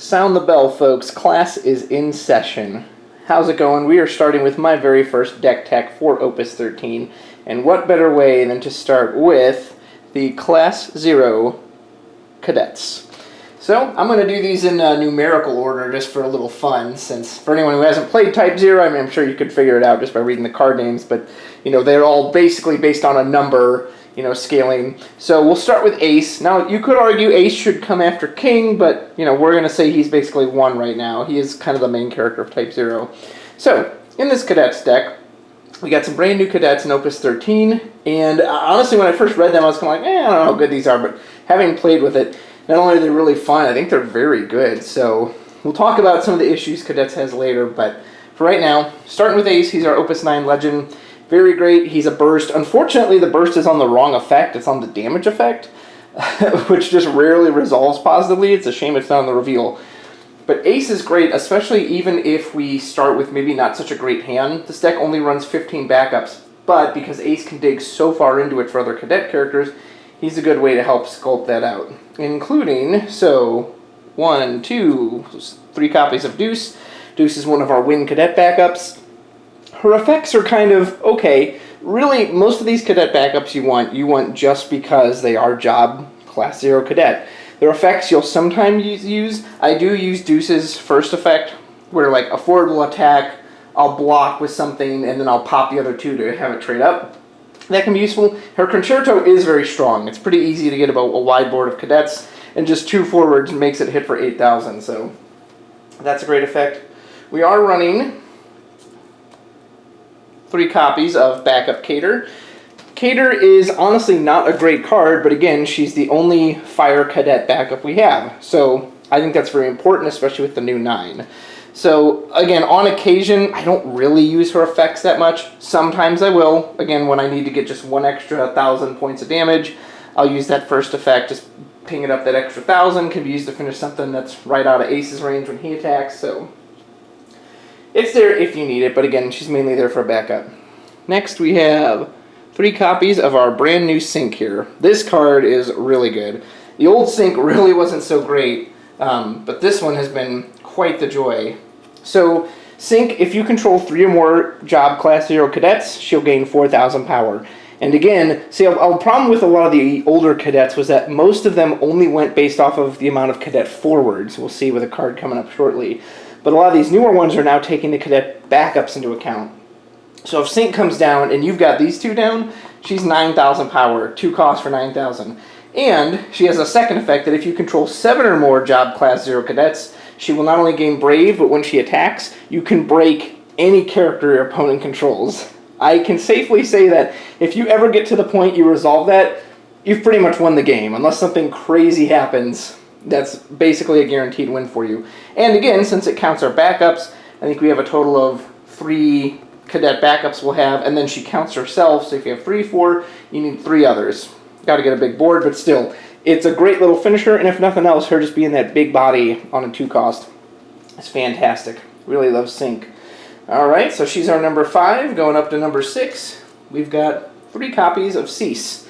Sound the bell, folks. Class is in session. How's it going? We are starting with my very first deck tech for Opus 13. And what better way than to start with the Class 0 Cadets. So, I'm going to do these in numerical order just for a little fun, since for anyone who hasn't played Type 0, I mean, I'm sure you could figure it out just by reading the card names, but, you know, they're all basically based on a number, you know, scaling. So we'll start with Ace. Now, you could argue Ace should come after King, but, you know, we're going to say he's basically 1 right now. He is kind of the main character of Type 0. So, in this Cadets deck, we got some brand new Cadets in Opus 13, and honestly, when I first read them, I was kind of like, I don't know how good these are, but having played with it, not only are they really fun, I think they're very good. So, we'll talk about some of the issues Cadets has later, but for right now, starting with Ace, he's our Opus 9 legend. Very great. He's a burst. Unfortunately, the burst is on the wrong effect. It's on the damage effect, which just rarely resolves positively. It's a shame it's not on the reveal. But Ace is great, especially even if we start with maybe not such a great hand. This deck only runs 15 backups, but because Ace can dig so far into it for other Cadet characters, he's a good way to help sculpt that out. Including, so, 1, 2, 3 copies of Deuce. Deuce is one of our Win Cadet backups. Her effects are kind of okay. Really, most of these Cadet backups you want just because they are job Class 0 Cadet. Their effects you'll sometimes use. I do use Deuce's first effect, where like a forward will attack, I'll block with something, and then I'll pop the other 2 to have it trade up. That can be useful. Her Concerto is very strong. It's pretty easy to get about a wide board of Cadets, and just 2 forwards makes it hit for 8,000, so that's a great effect. We are running 3 copies of Backup Cater. Cater is honestly not a great card, but again, she's the only Fire Cadet backup we have. So I think that's very important, especially with the new 9. So again, on occasion, I don't really use her effects that much. Sometimes I will. Again, when I need to get just 1 extra 1,000 points of damage, I'll use that first effect. Just ping it up that extra 1,000. Can be used to finish something that's right out of Ace's range when he attacks. So it's there if you need it, but again, she's mainly there for a backup. Next, we have 3 copies of our brand new Sync here. This card is really good. The old Sync really wasn't so great, but this one has been quite the joy. So, Sync, if you control 3 or more job Class 0 Cadets, she'll gain 4,000 power. And again, see, a problem with a lot of the older Cadets was that most of them only went based off of the amount of Cadet Forwards. We'll see with a card coming up shortly. But a lot of these newer ones are now taking the Cadet backups into account. So if Sync comes down and you've got these 2 down, she's 9,000 power, 2 costs for 9,000. And she has a second effect that if you control 7 or more job Class 0 Cadets, she will not only gain Brave, but when she attacks, you can break any character your opponent controls. I can safely say that if you ever get to the point you resolve that, you've pretty much won the game. Unless something crazy happens, that's basically a guaranteed win for you. And again, since it counts our backups, I think we have a total of 3 Cadet backups we'll have, and then she counts herself, so if you have 3, 4, you need 3 others. Got to get a big board, but still, it's a great little finisher, and if nothing else, her just being that big body on a 2 cost is fantastic. Really love Sync. Alright, so she's our number 5, going up to number 6. We've got 3 copies of Cease.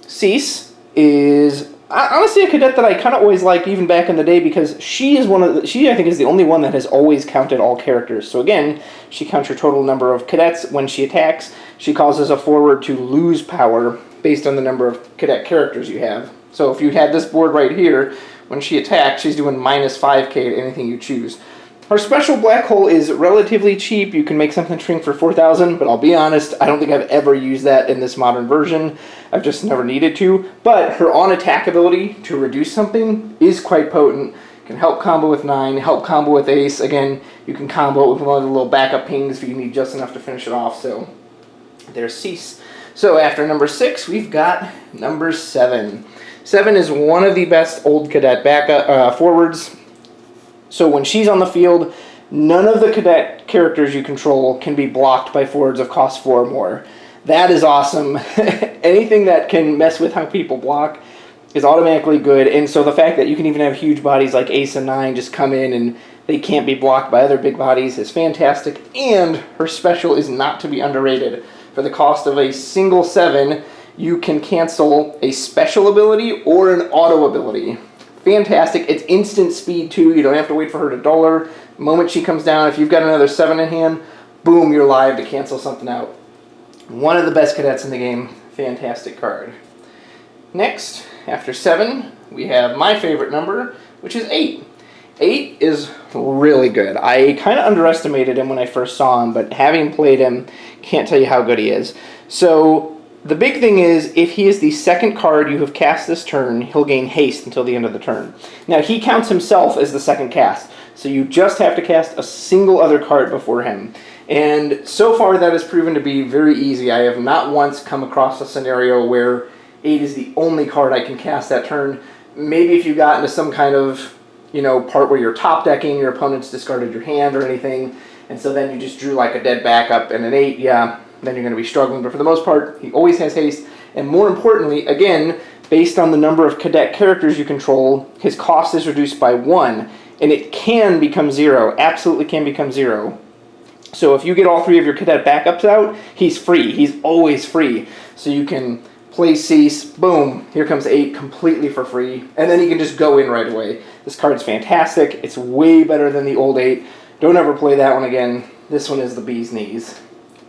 Cease is honestly a Cadet that I kind of always liked even back in the day, because she I think is the only one that has always counted all characters. So again, she counts your total number of Cadets. When she attacks, she causes a forward to lose power based on the number of Cadet characters you have. So if you had this board right here, when she attacks, she's doing minus 5k to anything you choose. Her special black hole is relatively cheap. You can make something shrink for 4,000, but I'll be honest, I don't think I've ever used that in this modern version. I've just never needed to. But her on-attack ability to reduce something is quite potent. Can help combo with 9, help combo with Ace. Again, you can combo it with one of the little backup pings if you need just enough to finish it off. So there's Cease. So after number 6, we've got number 7. 7 is one of the best old Cadet backup forwards. So when she's on the field, none of the Cadet characters you control can be blocked by forwards of cost 4 or more. That is awesome. Anything that can mess with how people block is automatically good, and so the fact that you can even have huge bodies like Ace and 9 just come in and they can't be blocked by other big bodies is fantastic, and her special is not to be underrated. For the cost of a single 7, you can cancel a special ability or an auto ability. fantastic. It's instant speed too. You don't have to wait for her to dull her. The moment she comes down, if you've got another 7 in hand, boom, you're live to cancel something out. One of the best cadets in the game. Fantastic card. Next, after 7, we have my favorite number, which is 8. 8 is really good. I kind of underestimated him when I first saw him, but having played him, can't tell you how good he is. So the big thing is, if he is the second card you have cast this turn, he'll gain haste until the end of the turn. Now, he counts himself as the second cast, so you just have to cast a single other card before him. And so far, that has proven to be very easy. I have not once come across a scenario where 8 is the only card I can cast that turn. Maybe if you got into some kind of, part where you're top decking, your opponent's discarded your hand or anything, and so then you just drew like a dead backup and an 8, yeah, then you're going to be struggling. But for the most part, he always has haste. And more importantly, again, based on the number of cadet characters you control, his cost is reduced by 1. And it can become 0. Absolutely can become 0. So if you get all 3 of your cadet backups out, he's free. He's always free. So you can play Cease, boom, here comes 8 completely for free. And then he can just go in right away. This card's fantastic. It's way better than the old 8. Don't ever play that one again. This one is the bee's knees.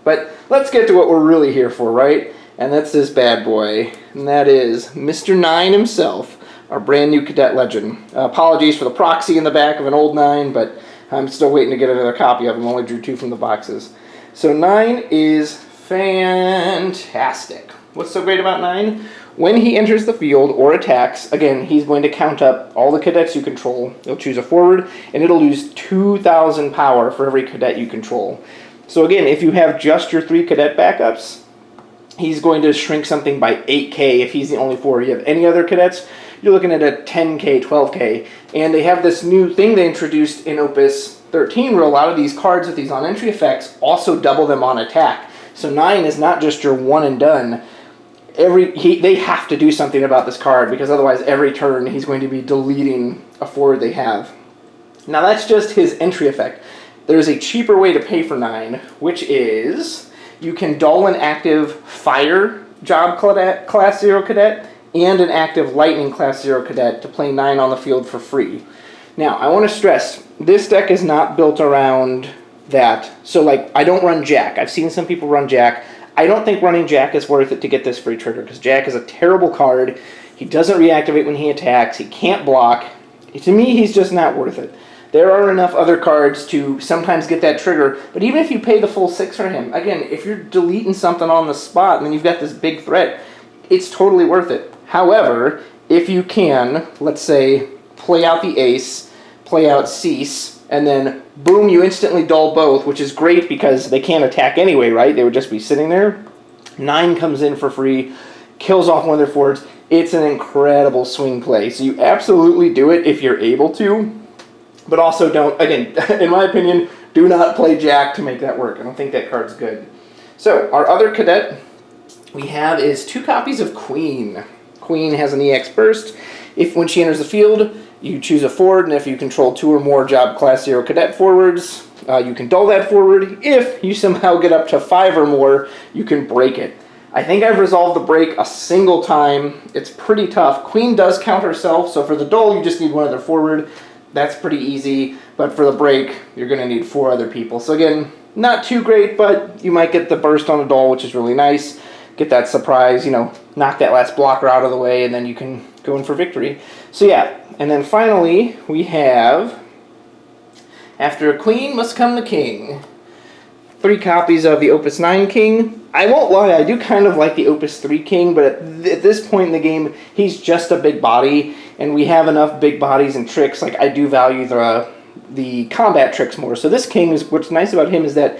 But let's get to what we're really here for, right? And that's this bad boy. And that is Mr. 9 himself, our brand new cadet legend. Apologies for the proxy in the back of an old 9, but I'm still waiting to get another copy of him. I only drew 2 from the boxes. So 9 is fantastic. What's so great about 9? When he enters the field or attacks, again, he's going to count up all the cadets you control. He'll choose a forward, and it'll lose 2,000 power for every cadet you control. So again, if you have just your 3 cadet backups, he's going to shrink something by 8k if he's the only forward. You have any other cadets, you're looking at a 10k, 12k. And they have this new thing they introduced in Opus XIII where a lot of these cards with these on-entry effects also double them on attack. So 9 is not just your one and done. They have to do something about this card, because otherwise every turn he's going to be deleting a forward they have. Now that's just his entry effect. There's a cheaper way to pay for 9, which is you can dull an active Fire Job Class 0 Cadet and an active Lightning Class 0 Cadet to play 9 on the field for free. Now, I want to stress, this deck is not built around that. So, I don't run Jack. I've seen some people run Jack. I don't think running Jack is worth it to get this free trigger, because Jack is a terrible card. He doesn't reactivate when he attacks. He can't block. To me, he's just not worth it. There are enough other cards to sometimes get that trigger, but even if you pay the full 6 for him, again, if you're deleting something on the spot and then you've got this big threat, it's totally worth it. However, if you can, let's say, play out the ace, play out Cease, and then boom, you instantly dull both, which is great because they can't attack anyway, right? They would just be sitting there. 9 comes in for free, kills off one of their forwards. It's an incredible swing play. So you absolutely do it if you're able to. But also don't, again, in my opinion, do not play Jack to make that work. I don't think that card's good. So, our other cadet we have is 2 copies of Queen. Queen has an EX burst. If when she enters the field, you choose a forward, and if you control 2 or more Job Class 0 Cadet Forwards, you can dull that forward. If you somehow get up to 5 or more, you can break it. I think I've resolved the break a single time. It's pretty tough. Queen does count herself, so for the dull, you just need one other forward. That's pretty easy, but for the break, you're going to need 4 other people. So again, not too great, but you might get the burst on a dull, which is really nice. Get that surprise, knock that last blocker out of the way, and then you can go in for victory. So yeah, and then finally, we have, after a queen must come the king. 3 copies of the Opus IX King. I won't lie, I do kind of like the Opus III King, but at this point in the game, he's just a big body, and we have enough big bodies and tricks. I do value the combat tricks more. So this King, what's nice about him is that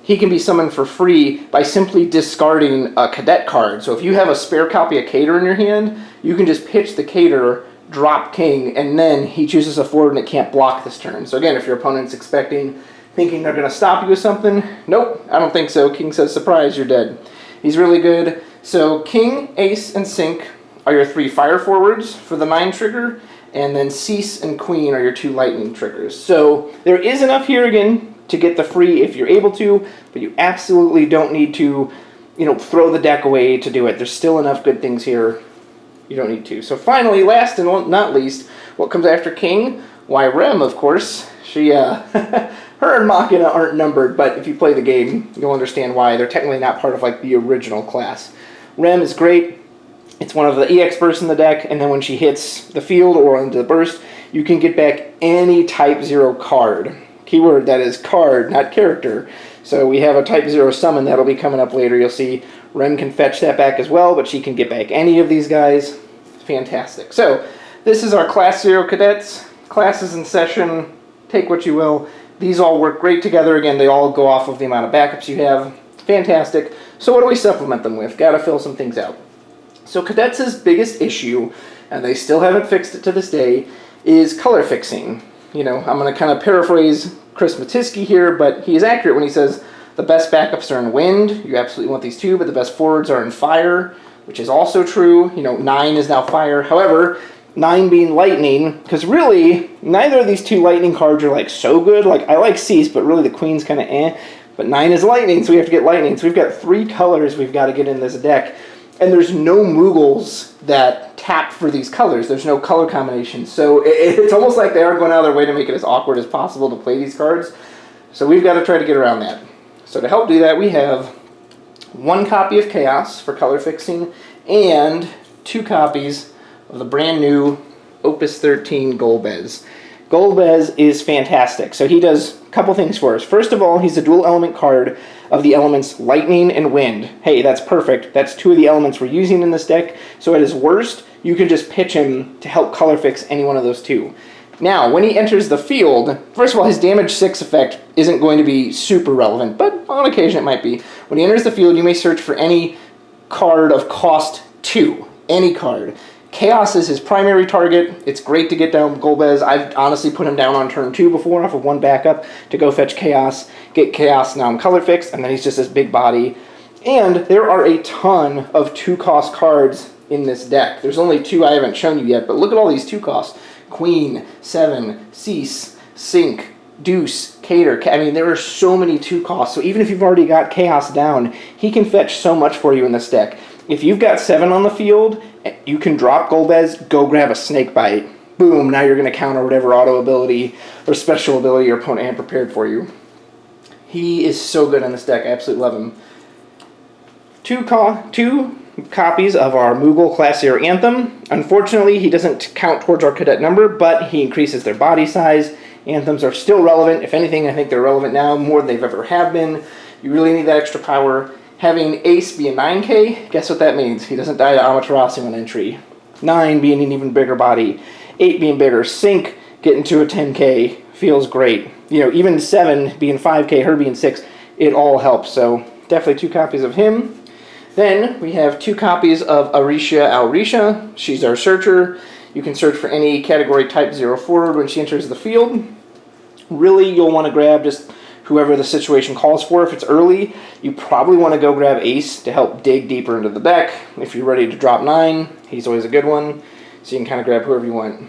he can be summoned for free by simply discarding a cadet card. So if you have a spare copy of Cater in your hand, you can just pitch the Cater, drop King, and then he chooses a forward and it can't block this turn. So again, if your opponent's thinking they're going to stop you with something, nope, I don't think so. King says, surprise, you're dead. He's really good. So King, Ace, and Sync are your 3 fire forwards for the 9 trigger, and then Cease and Queen are your 2 lightning triggers. So there is enough here again to get the free if you're able to, but you absolutely don't need to, throw the deck away to do it. There's still enough good things here. you don't need two. So finally, last and not least, what comes after King? Why, Rem, of course. She, her and Machina aren't numbered, but if you play the game, you'll understand why. They're technically not part of like the original class. Rem is great. It's one of the EX bursts in the deck, and then when she hits the field or into the burst, you can get back any Type 0 card. Keyword, that is card, not character. So we have a Type 0 summon that'll be coming up later. You'll see Rem can fetch that back as well, but she can get back any of these guys. Fantastic. So this is our Class 0 cadets. Classes in session, take what you will. These all work great together. Again, they all go off of the amount of backups you have. Fantastic. So what do we supplement them with? Got to fill some things out. So cadets' biggest issue, and they still haven't fixed it to this day, is color fixing. You know, I'm going to kind of paraphrase Chris Matisky here, but he is accurate when he says the best backups are in wind. You absolutely want these two, but the best forwards are in fire, which is also true. You know, 9 is now fire. However, 9 being lightning, because really, neither of these two lightning cards are like so good. Like, I like Cease, but really the Queen's kind of eh. But 9 is lightning, so we have to get lightning. So we've got 3 colors we've got to get in this deck. And there's no Moogles that tap for these colors. There's no color combinations. So it's almost like they are going out of their way to make it as awkward as possible to play these cards. So we've got to try to get around that. So to help do that, we have 1 copy of Chaos for color fixing and 2 copies of the brand new Opus XIII Golbez. Golbez is fantastic. So he does a couple things for us. First of all, he's a dual element card of the elements lightning and wind. Hey, that's perfect. That's 2 of the elements we're using in this deck. So at his worst, you can just pitch him to help color fix any one of those 2. Now, when he enters the field, first of all, his damage 6 effect isn't going to be super relevant, but on occasion it might be. When he enters the field, you may search for any card of cost 2. Any card. Chaos is his primary target. It's great to get down Golbez. I've honestly put him down on turn 2 before off of 1 backup to go fetch Chaos, get Chaos now in color fix, and then he's just this big body. And there are a ton of 2-cost cards in this deck. There's only 2 I haven't shown you yet, but look at all these 2 costs. Queen, 7, Cease, Sink, Deuce, Cater. I mean, there are so many 2 costs. So even if you've already got Chaos down, he can fetch so much for you in this deck. If you've got 7 on the field, you can drop Golbez, go grab a Snakebite. Boom, now you're going to counter whatever auto ability or special ability your opponent had prepared for you. He is so good in this deck. I absolutely love him. 2 copies of our Moogle Class 0 Anthem. Unfortunately, he doesn't count towards our cadet number, but he increases their body size. Anthems are still relevant. If anything, I think they're relevant now more than they've ever have been. You really need that extra power. Having Ace be a 9k, guess what that means? He doesn't die to Amaterasu on entry. 9 being an even bigger body. 8 being bigger. Sink getting to a 10k feels great. You know, even 7 being 5k, her being 6, it all helps. So definitely 2 copies of him. Then we have 2 copies of Arisha Alrisha. She's our searcher. You can search for any category Type 0 forward when she enters the field. Really, you'll want to grab just whoever the situation calls for. If it's early, you probably want to go grab Ace to help dig deeper into the deck. If you're ready to drop 9, he's always a good one. So you can kind of grab whoever you want.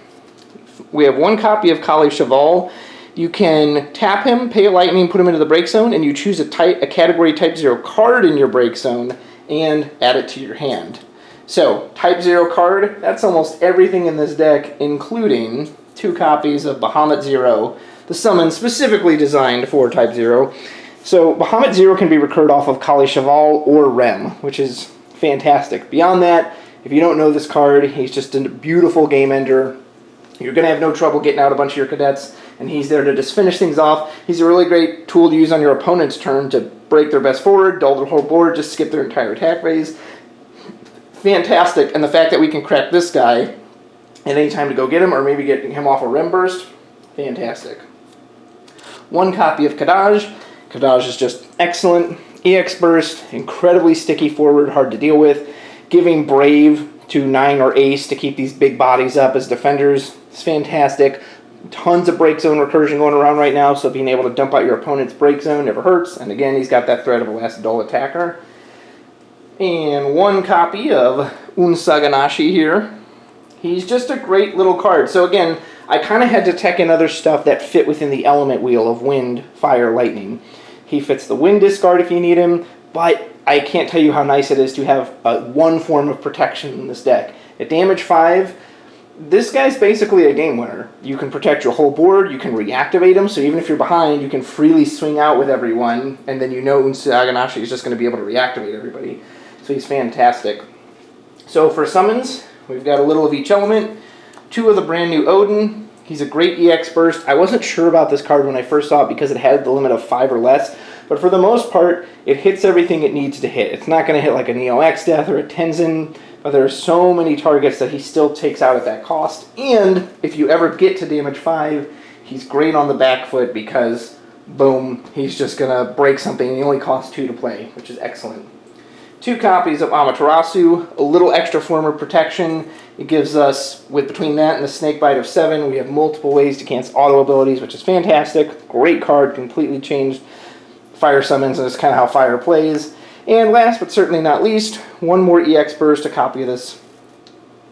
We have 1 copy of Kali Cheval. You can tap him, pay a lightning, put him into the break zone, and you choose a category Type 0 card in your break zone and add it to your hand. So, Type 0 card, that's almost everything in this deck, including 2 copies of Bahamut Zero, the summon specifically designed for Type 0. So, Bahamut Zero can be recurred off of Kali Cheval or Rem, which is fantastic. Beyond that, if you don't know this card, he's just a beautiful game ender. You're going to have no trouble getting out a bunch of your cadets, and he's there to just finish things off. He's a really great tool to use on your opponent's turn to break their best forward, dull their whole board, just skip their entire attack phase. Fantastic, and the fact that we can crack this guy at any time to go get him, or maybe get him off a Rem Burst, fantastic. 1 copy of Kadaj. Kadaj is just excellent. EX Burst, incredibly sticky forward, hard to deal with. Giving Brave to 9 or Ace to keep these big bodies up as defenders is fantastic. Tons of break zone recursion going around right now, so being able to dump out your opponent's break zone never hurts. And again, he's got that threat of a last dull attacker. And 1 copy of Unsaganashi here. He's just a great little card. So again, I kind of had to tech in other stuff that fit within the element wheel of wind, fire, lightning. He fits the wind discard if you need him, but I can't tell you how nice it is to have 1 form of protection in this deck. At damage 5, this guy's basically a game winner. You can protect your whole board, you can reactivate him, so even if you're behind, you can freely swing out with everyone, and then you know Saganashi is just going to be able to reactivate everybody. So he's fantastic. So for summons, we've got a little of each element, 2 of the brand new Odin. He's a great EX burst. I wasn't sure about this card when I first saw it because it had the limit of 5 or less, but for the most part, it hits everything it needs to hit. It's not going to hit like a Neo X Death or a Tenzin, but there are so many targets that he still takes out at that cost. And if you ever get to damage 5, he's great on the back foot because, boom, he's just going to break something and he only costs 2 to play, which is excellent. 2 copies of Amaterasu, a little extra form of protection. It gives us, with between that and the Snakebite of 7, we have multiple ways to cancel auto abilities, which is fantastic. Great card, completely changed fire summons, and it's kind of how fire plays. And last but certainly not least, 1 more EX burst, a copy of this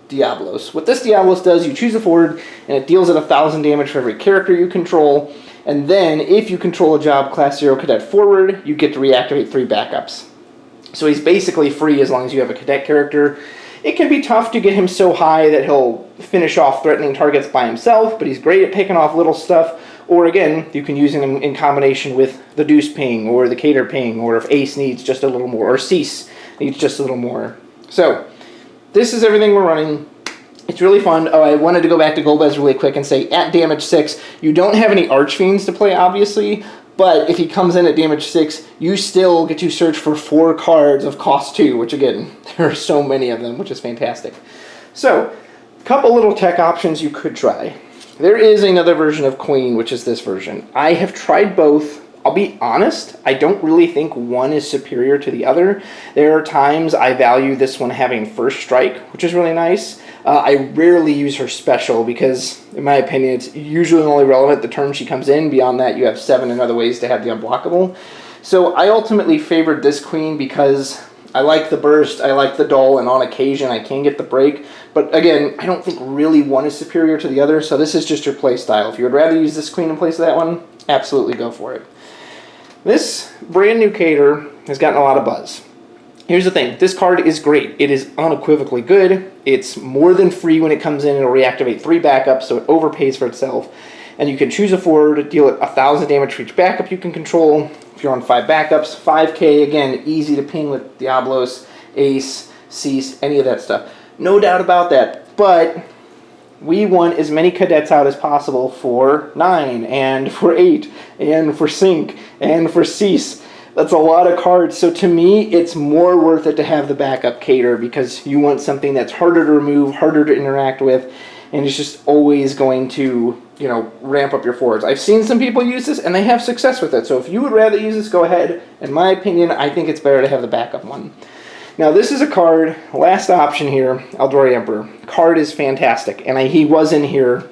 Diablos. What this Diablos does, you choose a forward, and it deals at 1,000 damage for every character you control. And then, if you control a job Class 0 Cadet Forward, you get to reactivate 3 backups. So he's basically free as long as you have a cadet character. It can be tough to get him so high that he'll finish off threatening targets by himself, but he's great at picking off little stuff. Or again, you can use him in combination with the Deuce Ping or the Cater Ping, or if Ace needs just a little more, or Cease needs just a little more. So, this is everything we're running. It's really fun. Oh, I wanted to go back to Golbez really quick and say, at damage 6, you don't have any Archfiends to play, obviously, but if he comes in at damage 6, you still get to search for 4 cards of cost 2, which again, there are so many of them, which is fantastic. So, a couple little tech options you could try. There is another version of Queen, which is this version. I have tried both. I'll be honest, I don't really think one is superior to the other. There are times I value this one having first strike, which is really nice. I rarely use her special because, in my opinion, it's usually only relevant the turn she comes in. Beyond that, you have 7 and other ways to have the unblockable. So I ultimately favored this Queen because I like the burst, I like the dull, and on occasion I can get the break. But again, I don't think really one is superior to the other, so this is just your play style. If you would rather use this Queen in place of that one, absolutely go for it. This brand new Cater has gotten a lot of buzz. Here's the thing, this card is great. It is unequivocally good. It's more than free when it comes in. It'll reactivate 3 backups, so it overpays for itself. And you can choose a forward, deal it 1,000 damage for each backup you can control. If you're on 5 backups, 5k, again, easy to ping with Diablos, Ace, Cease, any of that stuff. No doubt about that, but we want as many cadets out as possible for 9, and for 8, and for Sync, and for Cease. That's a lot of cards, so to me, it's more worth it to have the backup Cater because you want something that's harder to remove, harder to interact with, and it's just always going to, you know, ramp up your forwards. I've seen some people use this, and they have success with it, so if you would rather use this, go ahead. In my opinion, I think it's better to have the backup one. Now, this is a card, last option here, Eldori Emperor. Card is fantastic, and he was in here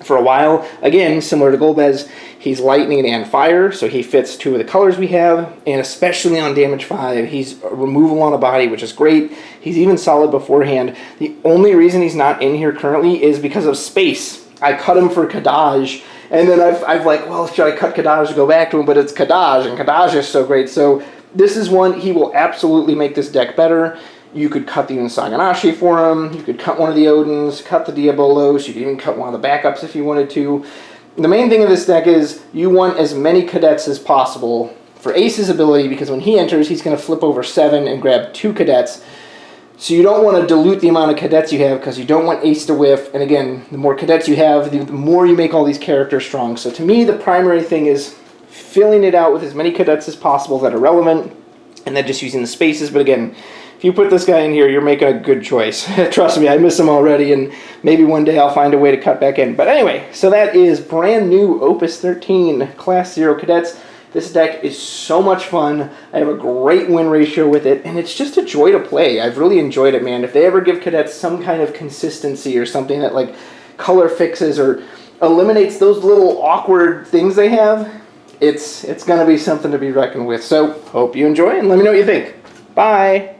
for a while. Again, similar to Golbez, he's lightning and fire, so he fits 2 of the colors we have, and especially on damage 5, he's a removal on a body, which is great. He's even solid beforehand. The only reason he's not in here currently is because of space. I cut him for Kadaj, and then I've like, well, should I cut Kadaj to go back to him? But it's Kadaj, and Kadaj is so great, so this is one, he will absolutely make this deck better. You could cut the Saganashi for him, you could cut one of the Odins, cut the Diabolos, you could even cut one of the backups if you wanted to. The main thing of this deck is you want as many cadets as possible for Ace's ability, because when he enters, he's going to flip over 7 and grab 2 cadets. So you don't want to dilute the amount of cadets you have because you don't want Ace to whiff. And again, the more cadets you have, the more you make all these characters strong. So to me, the primary thing is filling it out with as many cadets as possible that are relevant, and then just using the spaces. But again, if you put this guy in here, you're making a good choice. Trust me, I miss him already, and maybe one day I'll find a way to cut back in. But anyway, so that is brand new Opus 13 Class 0 Cadets. This deck is so much fun. I have a great win ratio with it, and it's just a joy to play. I've really enjoyed it, man. If they ever give cadets some kind of consistency or something that like color fixes or eliminates those little awkward things they have, it's going to be something to be reckoned with. So, hope you enjoy, and let me know what you think. Bye!